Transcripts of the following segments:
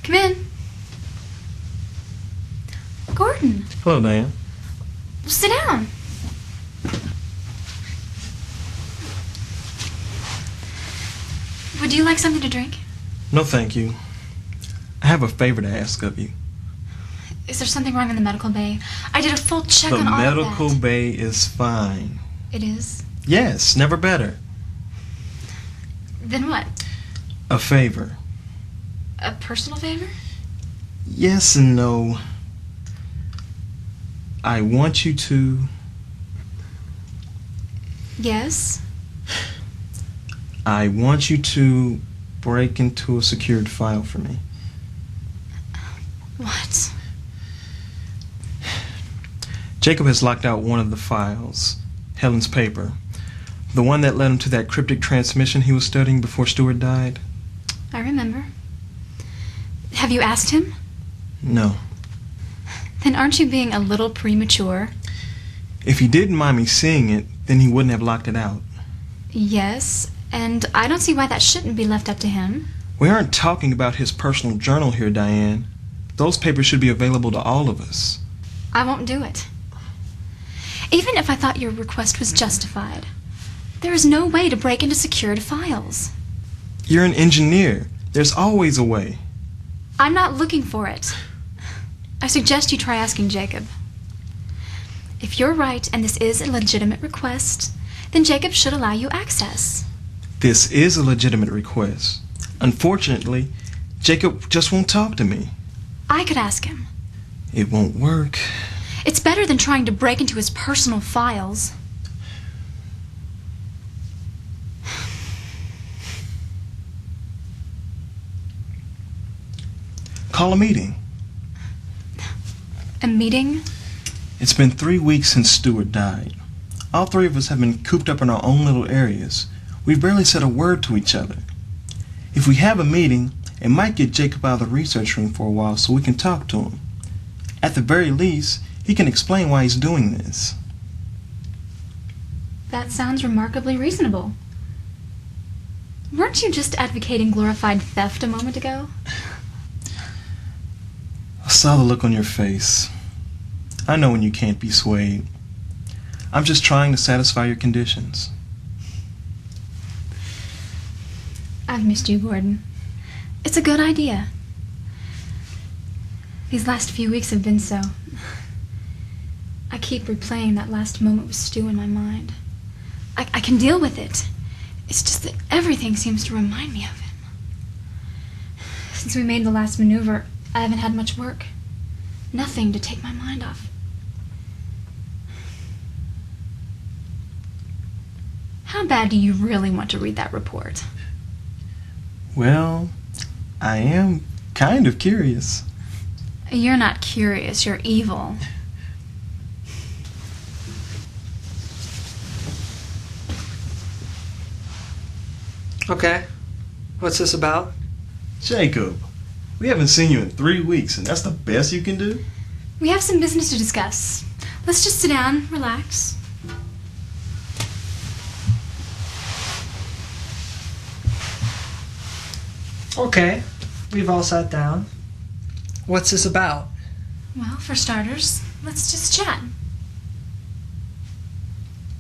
Come in. Gordon. Hello, Diane. Sit down. Would you like something to drink? No, thank you. I have a favor to ask of you. Is there something wrong in the medical bay? I did a full check on all of that. The medical bay is fine. It is? Yes, never better. Then what? A favor. A personal favor? Yes and no. I want you to... Yes? I want you to break into a secured file for me. What? Jacob has locked out one of the files, Helen's paper. The one that led him to that cryptic transmission he was studying before Stuart died. I remember. Have you asked him? No. Then aren't you being a little premature? If he didn't mind me seeing it, then he wouldn't have locked it out. Yes, and I don't see why that shouldn't be left up to him. We aren't talking about his personal journal here, Diane. Those papers should be available to all of us. I won't do it. Even if I thought your request was justified, there is no way to break into secured files. You're an engineer. There's always a way. I'm not looking for it. I suggest you try asking Jacob. If you're right and this is a legitimate request, then Jacob should allow you access. This is a legitimate request. Unfortunately, Jacob just won't talk to me. I could ask him. It won't work. It's better than trying to break into his personal files. Call a meeting. A meeting? It's been 3 weeks since Stuart died. All three of us have been cooped up in our own little areas. We've barely said a word to each other. If we have a meeting, it might get Jacob out of the research room for a while so we can talk to him. At the very least, he can explain why he's doing this. That sounds remarkably reasonable. Weren't you just advocating glorified theft a moment ago? I saw the look on your face. I know when you can't be swayed. I'm just trying to satisfy your conditions. I've missed you, Gordon. It's a good idea. These last few weeks have been so... I keep replaying that last moment with Stu in my mind. I can deal with it. It's just that everything seems to remind me of him. Since we made the last maneuver, I haven't had much work. Nothing to take my mind off. How bad do you really want to read that report? Well, I am kind of curious. You're not curious, you're evil. Okay. What's this about? Jacob, we haven't seen you in 3 weeks, and that's the best you can do? We have some business to discuss. Let's just sit down, relax. Okay. We've all sat down. What's this about? Well, for starters, let's just chat.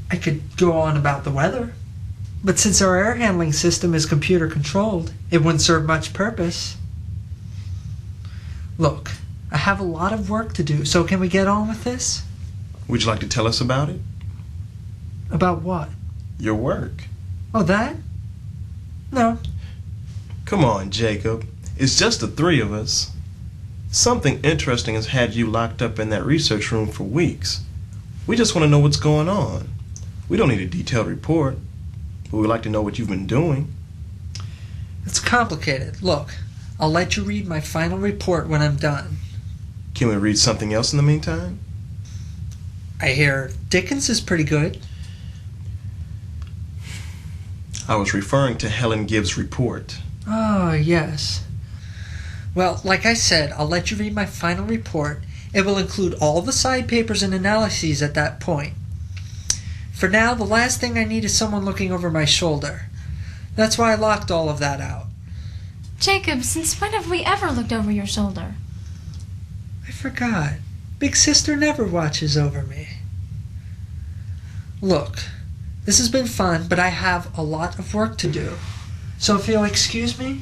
I could go on about the weather. But since our air handling system is computer controlled, it wouldn't serve much purpose. Look, I have a lot of work to do, so can we get on with this? Would you like to tell us about it? About what? Your work. Oh, that? No. Come on, Jacob. It's just the three of us. Something interesting has had you locked up in that research room for weeks. We just want to know what's going on. We don't need a detailed report, but we'd like to know what you've been doing. It's complicated. Look, I'll let you read my final report when I'm done. Can we read something else in the meantime? I hear Dickens is pretty good. I was referring to Helen Gibbs' report. Oh, yes. Well, like I said, I'll let you read my final report. It will include all the side papers and analyses at that point. For now, the last thing I need is someone looking over my shoulder. That's why I locked all of that out. Jacob, since when have we ever looked over your shoulder? I forgot. Big sister never watches over me. Look, this has been fun, but I have a lot of work to do. So if you'll excuse me?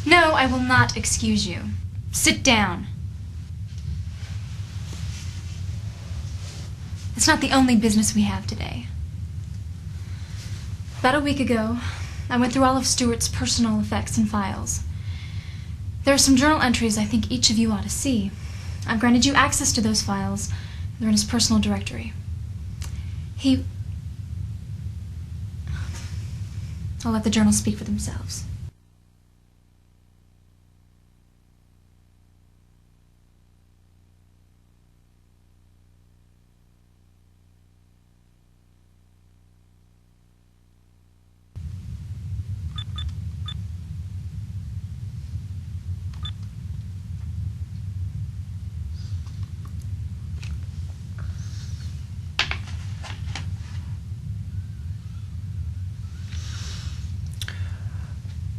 No, I will not excuse you. Sit down. It's not the only business we have today. About a week ago, I went through all of Stuart's personal effects and files. There are some journal entries I think each of you ought to see. I've granted you access to those files. They're in his personal directory. I'll let the journals speak for themselves.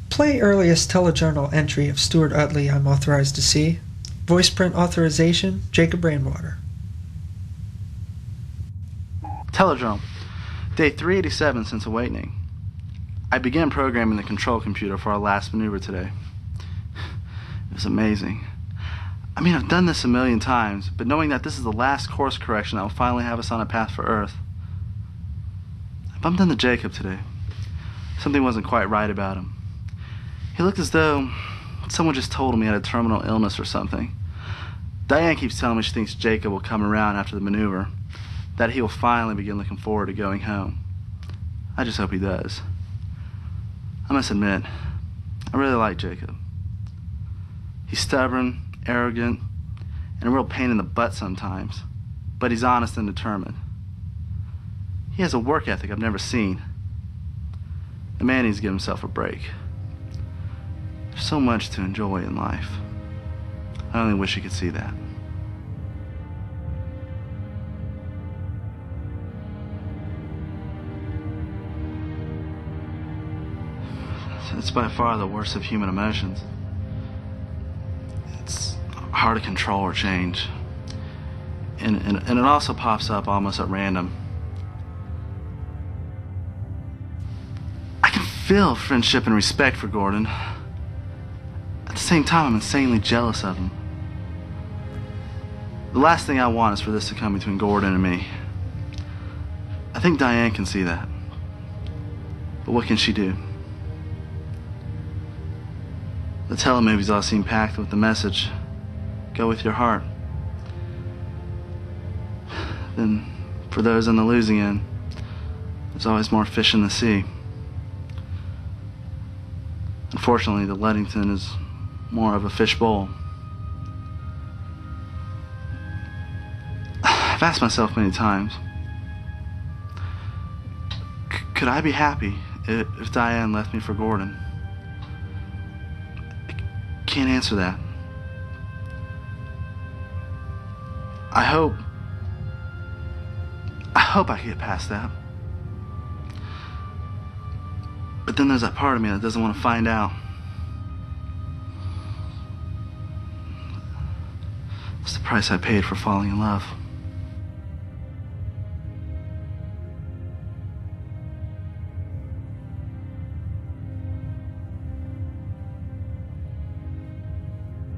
Play earliest telejournal entry of Stuart Utley I'm authorized to see. Voice print authorization, Jacob Rainwater. Telejournal. Day 387 since awakening. I began programming the control computer for our last maneuver today. It was amazing. I mean, I've done this a million times, but knowing that this is the last course correction that will finally have us on a path for Earth. I bumped into Jacob today. Something wasn't quite right about him. He looked as though someone just told him he had a terminal illness or something. Diane keeps telling me she thinks Jacob will come around after the maneuver, that he will finally begin looking forward to going home. I just hope he does. I must admit, I really like Jacob. He's stubborn, arrogant, and a real pain in the butt sometimes, but he's honest and determined. He has a work ethic I've never seen. The man needs to give himself a break. There's so much to enjoy in life. I only wish he could see that. It's by far the worst of human emotions. It's hard to control or change. And it also pops up almost at random. I can feel friendship and respect for Gordon. At the same time, I'm insanely jealous of him. The last thing I want is for this to come between Gordon and me. I think Diane can see that. But what can she do? The telemovies all seem packed with the message, go with your heart. Then, for those on the losing end, there's always more fish in the sea. Unfortunately, the Ludington is more of a fishbowl. I've asked myself many times, could I be happy if Diane left me for Gordon? I can't answer that. I hope I can get past that. But then there's that part of me that doesn't want to find out. It's the price I paid for falling in love.